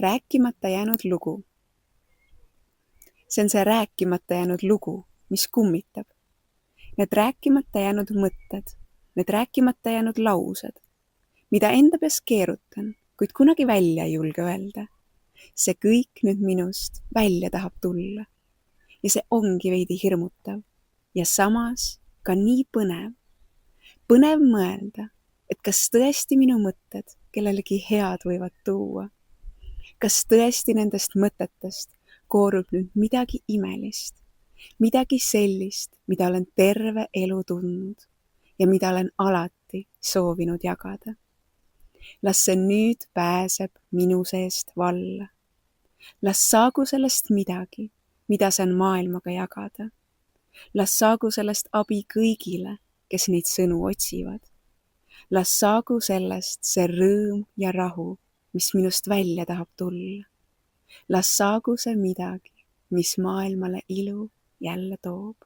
Rääkimata jäänud lugu. See on see rääkimata jäänud lugu, mis kummitab. Need rääkimata jäänud mõtted, need rääkimata jäänud laused, mida enda peas keerutan, kuid kunagi välja ei julge öelda. See kõik nüüd minust välja tahab tulla. Ja see ongi veidi hirmutav ja samas ka nii põnev. Põnev mõelda, et kas tõesti minu mõtted kellelegi head võivad tuua. Kas tõesti nendest mõtetest koorub nüüd midagi imelist, midagi sellist, mida olen terve elu tundnud ja mida olen alati soovinud jagada. Las see nüüd pääseb minu seest valla. Las saagu sellest midagi, mida saan maailmaga jagada. Las saagu sellest abi kõigile, kes neid sõnu otsivad. Las saagu sellest see rõõm ja rahu, mis minust välja tahab tulla. Las saagu see midagi, mis maailmale ilu jälle toob.